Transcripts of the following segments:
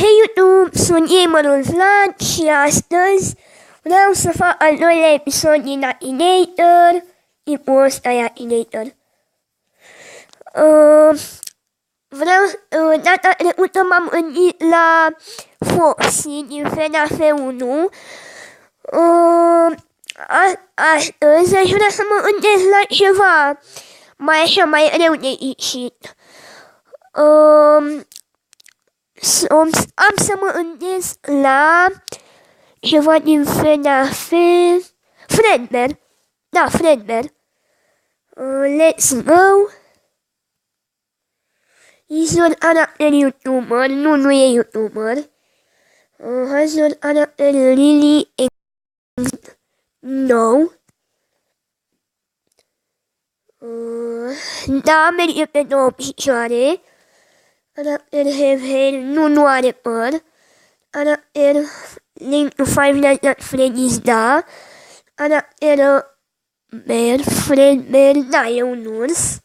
Hei YouTube, sunt Gamerul Vlad și astăzi vreau să fac al doilea episod din Akinator, tipul ăsta e Akinator. Data trecută m-am gândit la Foxy din FNAF 1. Astăzi aș vrea să mă gândesc la ceva mai rău de ieșit. Am să mă gândesc la ceva din FNAF. Fredbear. Da, Fredbear. Let's go. Izor caracter YouTuber. Nu e YouTuber. Hazor caracter really no. Da, merge pe două picioare. Caracter have hair, nu are păr. Caracter link to Five Nights at Freddy's, da. Caracter bear, Fredbear, da, e un urs.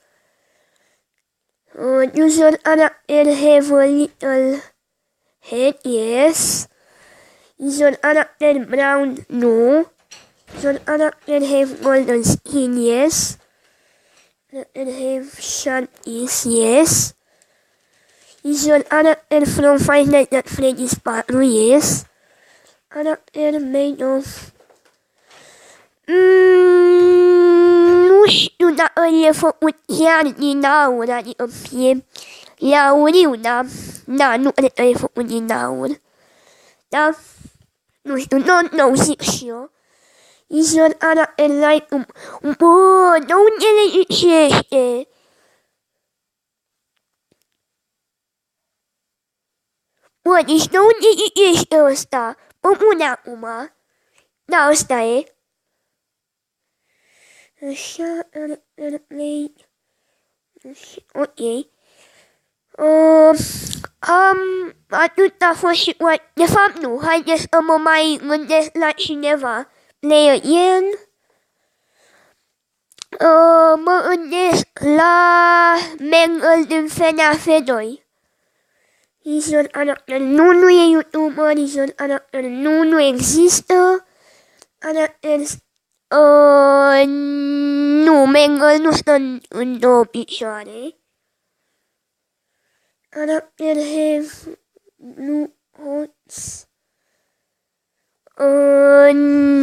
User caracter have a little head, yes. User caracter brown, no. User caracter have golden skin, yes. Caracter have sharp teeth, yes. User character from Five Nights at Freddy's Part 2, yes. Character made of... nu știu dacă e făcut chiar din aur, adică e auriu, da? Da, nu cred că e făcut din aur. Da? Nu știu, nu zic și eu. User character like... Bă, de unde le zicește? Bă, deci de unde ești ăsta? Pă bune acum. Da, ăsta e. Așa, ok. Atât a fost și... De fapt nu, haideți să mă mai gândesc la cineva. Player Ian. Mă gândesc la Mangle din FNAF 2. Izor caracter nu e YouTuber, Izor caracter nu există. Caracter... nu, Mangle nu stă în două picioare. Caracter have blue hots.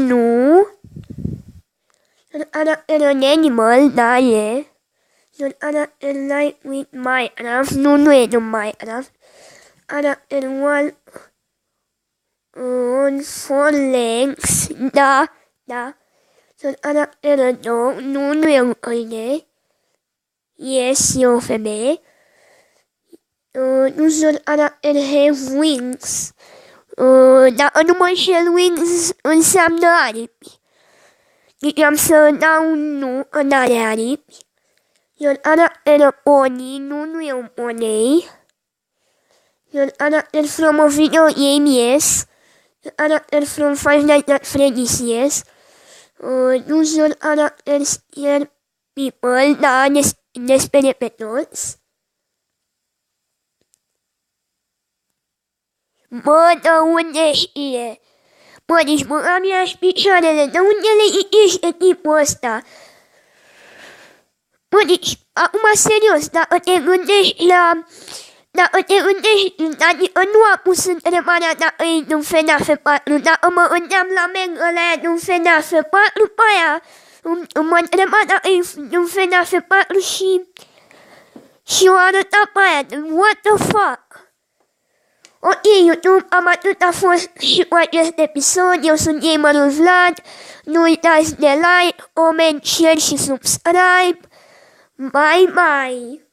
Nu. Caracter an animal, da, e. Izor caracter like with Minecraft, nu e din Minecraft. Caracter on four legs, da. Sunt caracter dog, nu e un câine. Yes, e o femeie. Nu sunt caracter have wings. Dacă nu mă înșel, wings înseamnă aripi. Deci am să dau nu, că n-are aripi. Sunt caracter pony, nu e un poney. Your character from a video game, yes. Your character from Five Nights at Freddy's, yes. Use your character scare people, da, ne sperie pe toți. Bă, de unde știe? Bă, deci mă am ia-și picioarele, de unde le ești tipul ăsta? Bă, deci, acum serios, dacă te gândești la... Dacă te gândești, adică nu a pus întrebarea dacă e din FNAF 4, dacă mă gândeam la Mangle aia din FNAF 4, pe aia mă întreba dacă e din FNAF 4 și o arăta pe aia, what the fuck? Ok, YouTube, am atât a fost și cu acest episod, eu sunt Gamerul Vlad, nu uitați de like, comment, share și subscribe, bye bye!